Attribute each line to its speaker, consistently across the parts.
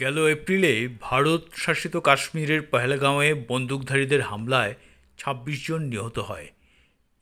Speaker 1: গেল এপ্রিলে ভারত শাসিত কাশ্মীরের পহেলগাঁওয়ে বন্দুকধারীদের হামলায় ২৬ জন নিহত হয়।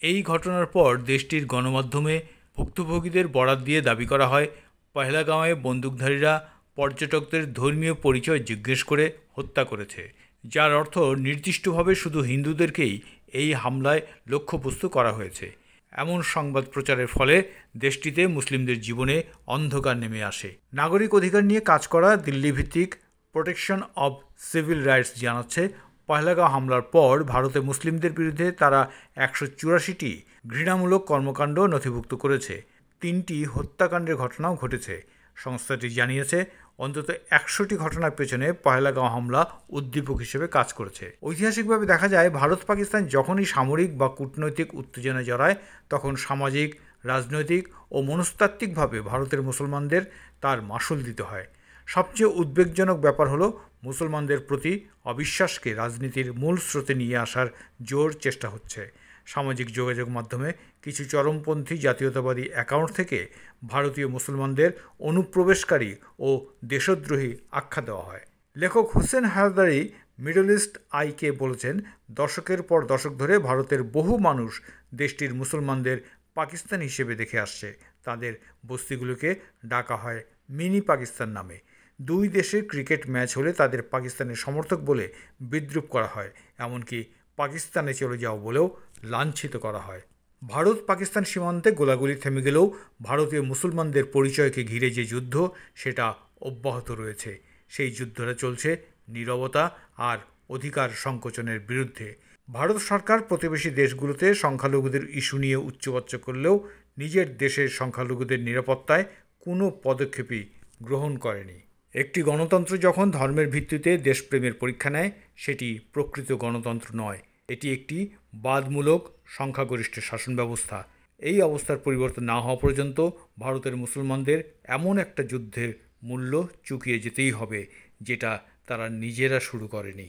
Speaker 1: এই ঘটনার পর দেশটির গণমাধ্যমে ভুক্তভোগীদের বরাত দিয়ে দাবি করা হয়, পহেলগাঁওয়ে বন্দুকধারীরা পর্যটকদের ধর্মীয় পরিচয় জিজ্ঞেস করে হত্যা করেছে, যার অর্থ নির্দিষ্টভাবে শুধু হিন্দুদেরকেই এই হামলায় লক্ষ্যবস্তু করা হয়েছে। এমন সংবাদ প্রচারের ফলে দেশটিতে মুসলিমদের জীবনে অন্ধকার নেমে আসে। নাগরিক অধিকার নিয়ে কাজ করা দিল্লি ভিত্তিক প্রোটেকশন অব সিভিল রাইটস জানাচ্ছে, পহেলগাঁও হামলার পর ভারতে মুসলিমদের বিরুদ্ধে তারা ১৮৪টি ঘৃণামূলক কর্মকাণ্ড নথিভুক্ত করেছে। ৩টি হত্যাকাণ্ডের ঘটনাও ঘটেছে। সংস্থাটি জানিয়েছে, অন্তত ১০০টি ঘটনার পেছনে পহেলগাঁও হামলা উদ্দীপক হিসেবে কাজ করেছে। ঐতিহাসিকভাবে দেখা যায়, ভারত পাকিস্তান যখনই সামরিক বা কূটনৈতিক উত্তেজনায় জড়ায়, তখন সামাজিক, রাজনৈতিক ও মনস্তাত্ত্বিকভাবে ভারতের মুসলমানদের তার মাসুল দিতে হয়। সবচেয়ে উদ্বেগজনক ব্যাপার হলো, মুসলমানদের প্রতি অবিশ্বাসকে রাজনীতির মূল স্রোতে নিয়ে আসার জোর চেষ্টা হচ্ছে। সামাজিক যোগাযোগ মাধ্যমে কিছু চরমপন্থী জাতীয়তাবাদী অ্যাকাউন্ট থেকে ভারতীয় মুসলমানদের অনুপ্রবেশকারী ও দেশদ্রোহী আখ্যা দেওয়া হয়। লেখক হুসেন হায়দারি মিডল ইস্ট আইকে বলেছেন, দশকের পর দশক ধরে ভারতের বহু মানুষ দেশটির মুসলমানদের পাকিস্তান হিসেবে দেখে আসছে। তাদের বস্তিগুলোকে ডাকা হয় মিনি পাকিস্তান নামে। দুই দেশের ক্রিকেট ম্যাচ হলে তাদের পাকিস্তানের সমর্থক বলে বিদ্রূপ করা হয়, এমনকি পাকিস্তানে চলে যাও বলেও লাঞ্ছিত করা হয়। ভারত পাকিস্তান সীমান্তে গোলাগুলি থেমে গেলেও ভারতীয় মুসলমানদের পরিচয়কে ঘিরে যে যুদ্ধ, সেটা অব্যাহত রয়েছে। সেই যুদ্ধটা চলছে নীরবতা আর অধিকার সংকোচনের বিরুদ্ধে। ভারত সরকার প্রতিবেশী দেশগুলোতে সংখ্যালঘুদের ইস্যু নিয়ে উচ্চবাচ্য করলেও নিজের দেশের সংখ্যালঘুদের নিরাপত্তায় কোনো পদক্ষেপই গ্রহণ করেনি। একটি গণতন্ত্র যখন ধর্মের ভিত্তিতে দেশপ্রেমের পরীক্ষা নেয়, সেটি প্রকৃত গণতন্ত্র নয়, এটি একটি বাদমূলক সংখ্যাগরিষ্ঠ শাসন ব্যবস্থা। এই অবস্থার পরিবর্তন না হওয়া পর্যন্ত ভারতের মুসলমানদের এমন একটা যুদ্ধের মূল্য চুকিয়ে যেতেই হবে, যেটা তারা নিজেরা শুরু করেনি।